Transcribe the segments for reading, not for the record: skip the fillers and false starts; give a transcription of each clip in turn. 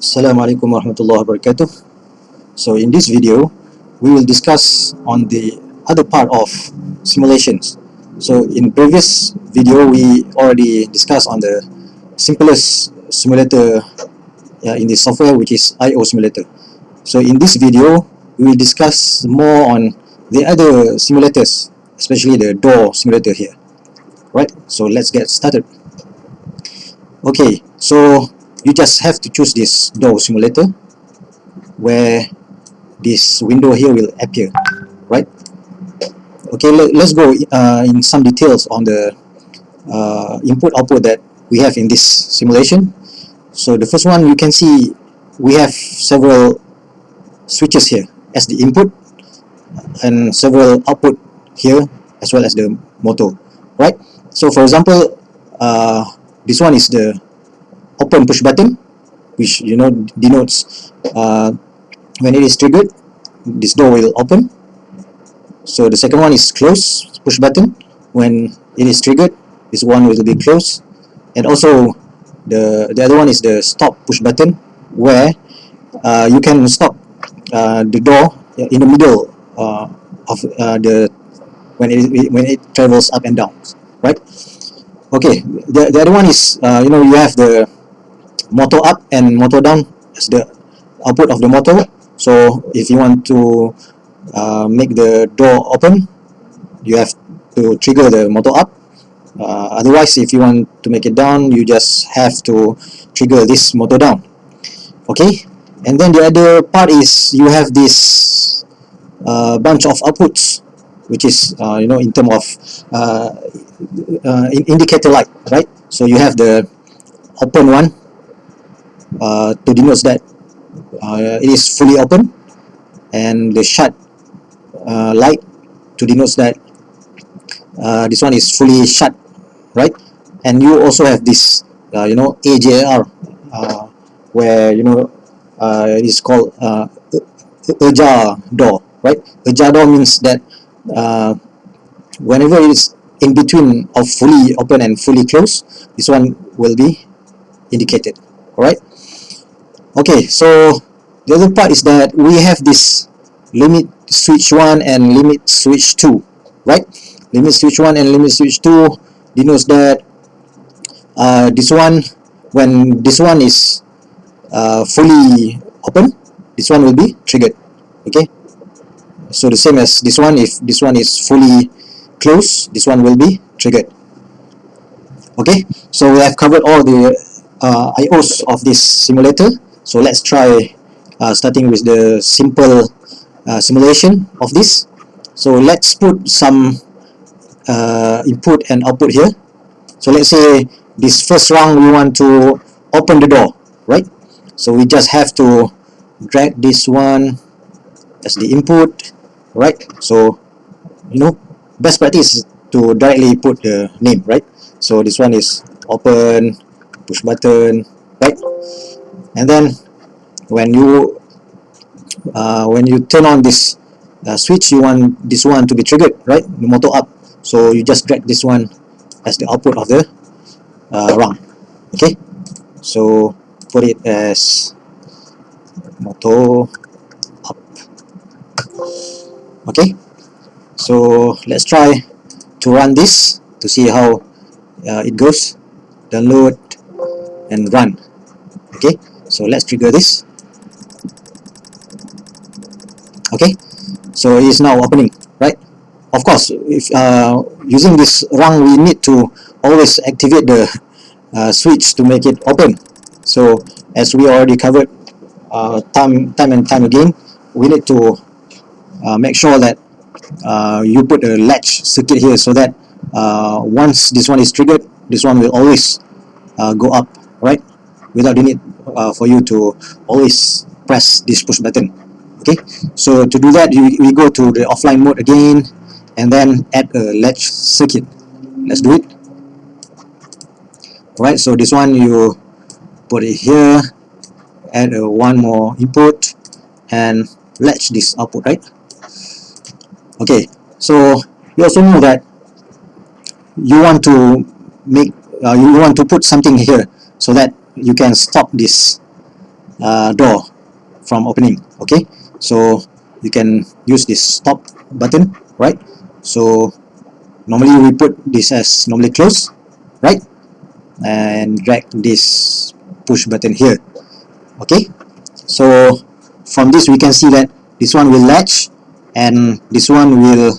Assalamualaikum warahmatullahi wabarakatuh. So in this video, we will discuss on the other part of simulations. So in previous video, we already discussed on the simplest simulator in the software, which is I/O simulator. So in this video, we will discuss more on the other simulators, especially the door simulator here. Right, so let's get started. Okay, so you just have to choose this door simulator where this window here will appear, right? Okay, let's go in some details on the input output that we have in this simulation. So the first one, you can see we have several switches here as the input and several output here as well as the motor, right? So for example, this one is the open push button, which denotes when it is triggered, this door will open. So the second one is close push button. When it is triggered, this one will be closed. And also the other one is the stop push button, where you can stop the door in the middle of when it travels up and down, right? Okay, the other one is you have the motor up and motor down as the output of the motor. So if you want to make the door open, you have to trigger the motor up. Otherwise, if you want to make it down, you just have to trigger this motor down. Okay, and then the other part is you have this bunch of outputs, which is in terms of indicator light, right? So you have the open one to denote that it is fully open, and the shut light to denote that this one is fully shut, right? And you also have this AJR, where it is called ajar door, right? Ajar door means that whenever it is in between of fully open and fully closed, this one will be indicated. All right. Okay, so the other part is that we have this limit switch 1 and limit switch 2, right? Limit switch 1 and limit switch 2 denotes that this one, when this one is fully open, this one will be triggered. Okay, so the same as this one, if this one is fully closed, this one will be triggered. Okay, so we have covered all the IOs of this simulator. So let's try starting with the simple simulation of this. So let's put some input and output here. So let's say this first round we want to open the door, right? So we just have to drag this one as the input, right? So best practice is to directly put the name, right? So this one is open push button, right? And then when you turn on this switch, you want this one to be triggered, right? The motor up. So you just drag this one as the output of the rung. Okay, so put it as motor up. Okay, so let's try to run this to see how it goes. Download and run. Okay, so let's trigger this. Okay, so it is now opening, right? Of course, if using this rung, we need to always activate the switch to make it open. So as we already covered time and time again, we need to make sure that you put a latch circuit here, so that once this one is triggered, this one will always go up, right? Without the need for you to always press this push button. Okay, so to do that, we go to the offline mode again, and then add a latch circuit. Let's do it. Alright, so this one you put it here, add one more input, and latch this output, right? Okay, so you also know that you want to make you want to put something here so that you can stop this door from opening. Okay, so you can use this stop button, right? So normally we put this as normally close, right? And drag this push button here. Okay, so from this we can see that this one will latch and this one will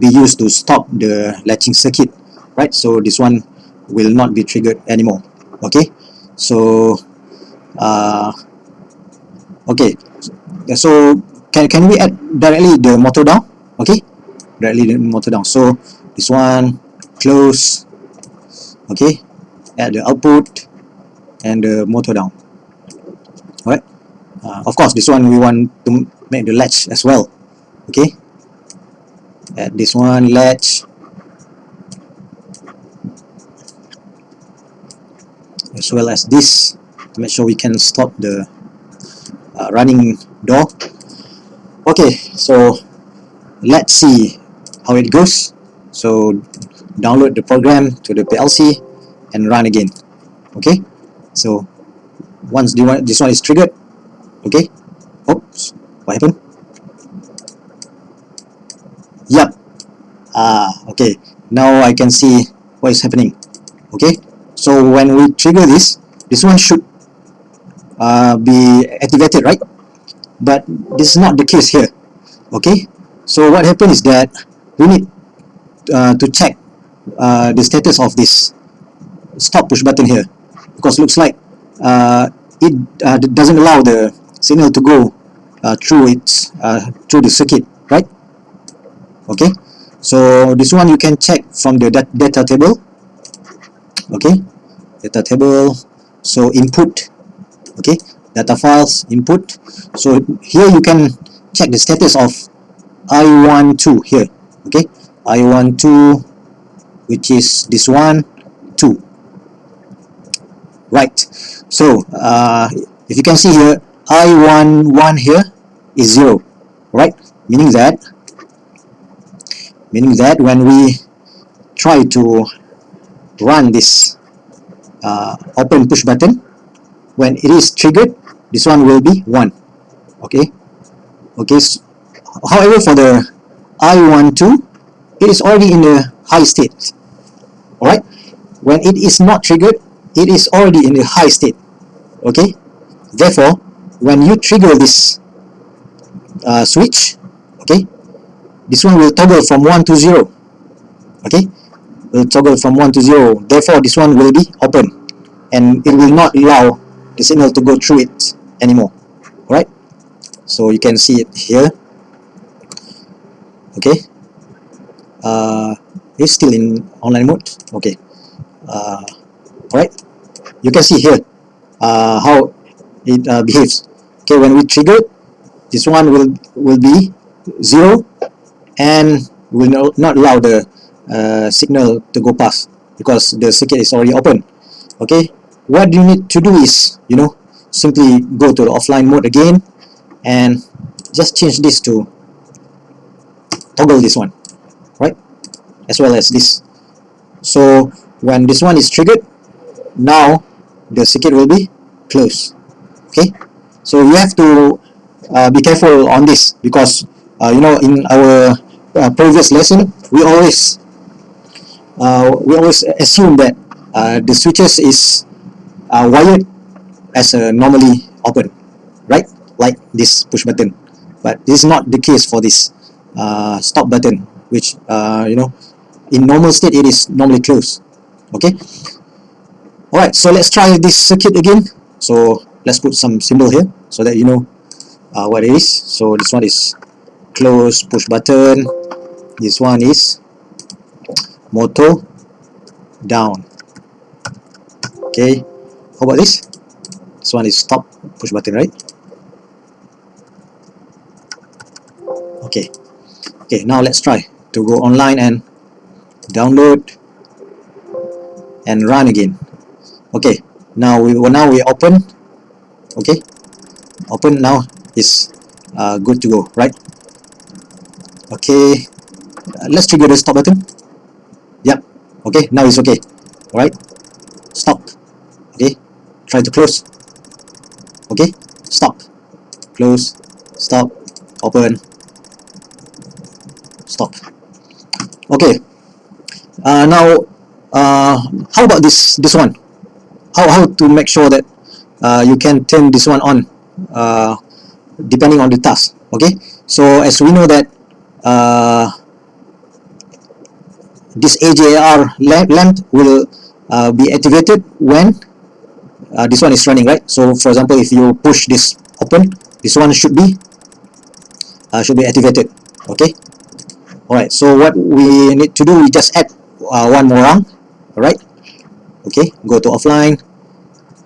be used to stop the latching circuit, right? So this one will not be triggered anymore. Okay, so okay, so can we add directly the motor down? Okay, directly the motor down. So this one close. Okay, add the output and the motor down. Alright, of course this one we want to make the latch as well. Okay, add this one latch as well as this to make sure we can stop the running door. Okay, so let's see how it goes. So download the program to the PLC and run again. Okay, so once this one is triggered, okay, oops, what happened? Yep, okay, now I can see what is happening. Okay, so when we trigger this one should be activated, right? But this is not the case here. Okay, so what happened is that we need to check the status of this stop push button here, because looks like it doesn't allow the signal to go through the circuit, right? Okay, so this one you can check from the data table. Okay, data table, so input, okay, data files, input. So here you can check the status of I12 here. Okay, I12, which is this one, 2. Right, so if you can see here, I11 here is 0, right? Meaning that when we try to run this open push button, when it is triggered, this one will be 1. Okay, however, for the I12, it is already in the high state. Alright, when it is not triggered, it is already in the high state. Okay, therefore when you trigger this switch, okay, this one will toggle from 1 to 0. Okay, will toggle from 1 to 0. Therefore this one will be open and it will not allow the signal to go through it anymore. Alright, so you can see it here. Okay, it's still in online mode. Okay, alright, you can see here how it behaves. Okay, when we trigger, this one will be 0 and will not allow the signal to go past because the circuit is already open. Okay, what you need to do is, simply go to the offline mode again and just change this to toggle this one, right, as well as this. So when this one is triggered, now the circuit will be closed. Okay, so you have to be careful on this because in our previous lesson we always assume that the switches is wired as a normally open, right, like this push button, but this is not the case for this stop button, which in normal state it is normally closed. Okay, alright, so let's try this circuit again. So let's put some symbol here so that you know what it is. So this one is close push button, this one is motor down. Okay, how about this? This one is stop push button, right? Okay, now let's try to go online and download and run again. Okay, now we open. Okay, open, now is good to go, right? Okay, let's trigger the stop button. Yep, okay, now it's okay. Alright, stop. Okay, try to close. Okay, stop, close, stop, open, stop. Okay. Now, how about this one? How to make sure that you can turn this one on depending on the task? Okay. So as we know that this AJR lamp will be activated when this one is running, right? So for example, if you push this open, this one should be activated. Okay. All right. So what we need to do, we just add one more rung. All right. Okay. Go to offline.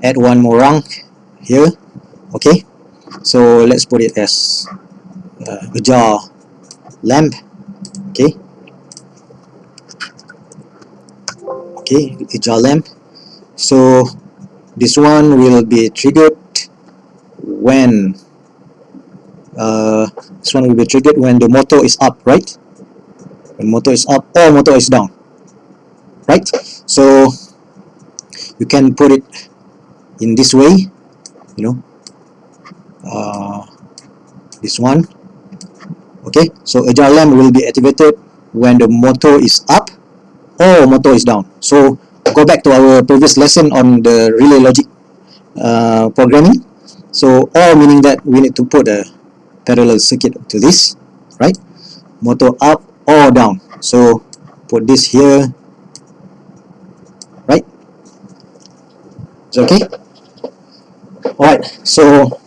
Add one more rung here. Okay. So let's put it as a jar lamp. Okay. Okay. A jar lamp. So this one will be triggered when the motor is up, right? When motor is up or motor is down, right? So you can put it in this way, you know, this one. Okay, so a jar lamp will be activated when the motor is up or motor is down. So go back to our previous lesson on the relay logic programming. So or meaning that we need to put a parallel circuit to this, right? Motor up or down. So put this here, right? Is okay? Alright, so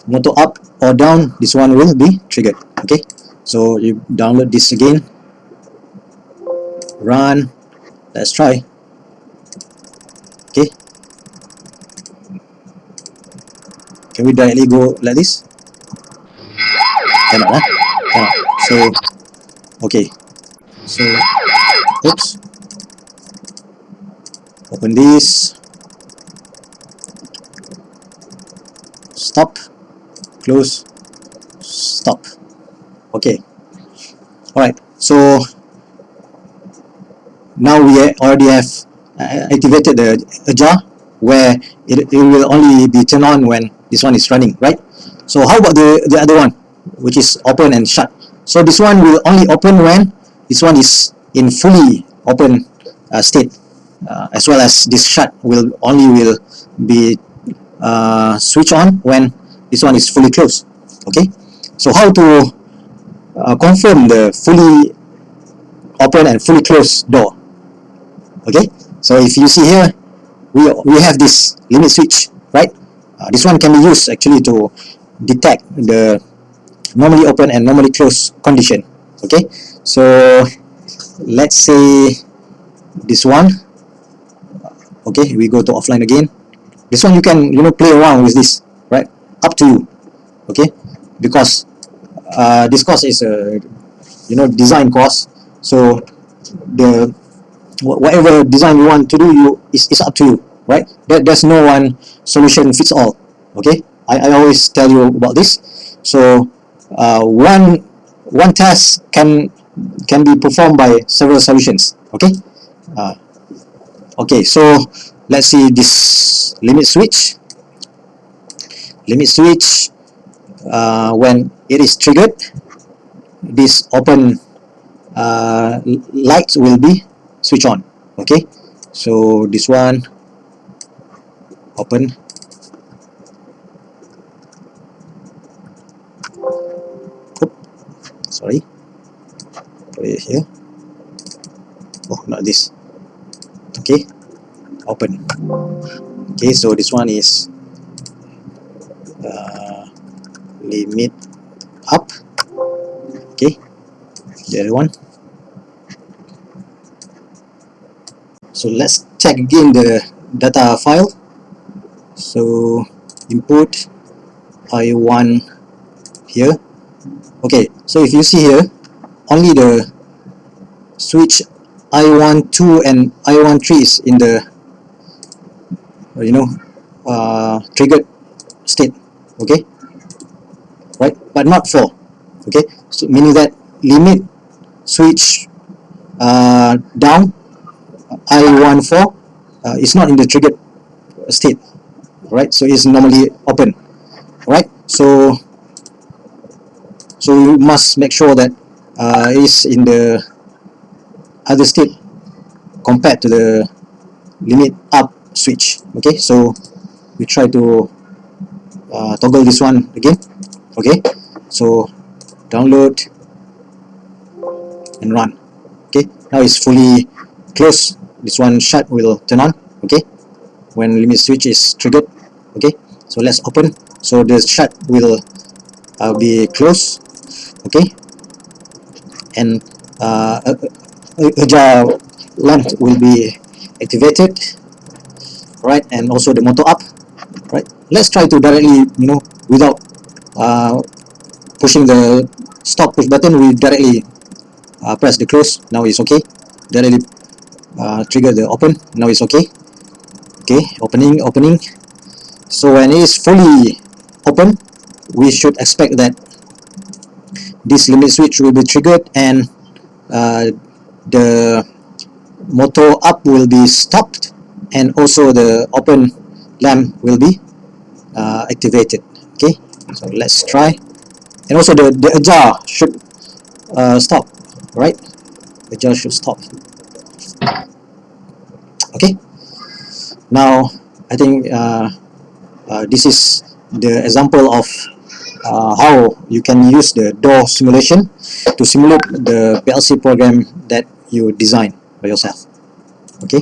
motor up or down, this one will be triggered. Okay, so you download this again, run, let's try. Okay, can we directly go like this? Cannot, huh? Cannot. So okay, so oops, open this, stop, close, stop. Okay. Alright, so now we already have activated the jar where it will only be turned on when this one is running, right? So how about the other one, which is open and shut? So this one will only open when this one is in fully open state, as well as this shut will be switch on when this one is fully closed. Okay, so how to confirm the fully open and fully closed door? Okay, so if you see here, we have this limit switch, right? This one can be used actually to detect the normally open and normally closed condition. Okay, so let's say this one. Okay, we go to offline again. This one you can play around with this, right? Up to you. Okay, because this course is a design course, so the whatever design you want to do, it's up to you, right? There's no one solution fits all. Okay, I always tell you about this. So one task can be performed by several solutions. Okay, okay, so let's see this limit switch. When it is triggered, this open lights will be switch on. Okay, so this one open, sorry, put it here. Oh, not this. Okay, open. Okay, so this one is limit up. Okay, the other one. So let's check again the data file. So input I1 here. Okay, so if you see here, only the switch I12 and I13 is in the triggered state. Okay, right, but not 4. Okay, so meaning that limit switch down I14 is not in the triggered state, right? So it's normally open. So you must make sure that it is in the other state compared to the limit up switch. Okay, so we try to toggle this one again. Okay, so download and run. Okay, now it's fully closed. This one shut will turn on. Okay, when limit switch is triggered. Okay, so let's open. So the shut will be closed. Okay, and a jar lamp will be activated, right? And also the motor up, right? Let's try to directly, without pushing the stop push button, we directly press the close. Now it's okay. Directly trigger the open. Now it's okay. Okay, opening. So when it is fully open, we should expect that this limit switch will be triggered and the motor up will be stopped, and also the open lamp will be activated. Okay, so let's try. And also the jar should stop, right? The jar should stop. Okay, now I think this is the example of how you can use the door simulation to simulate the PLC program that you design by yourself. Okay.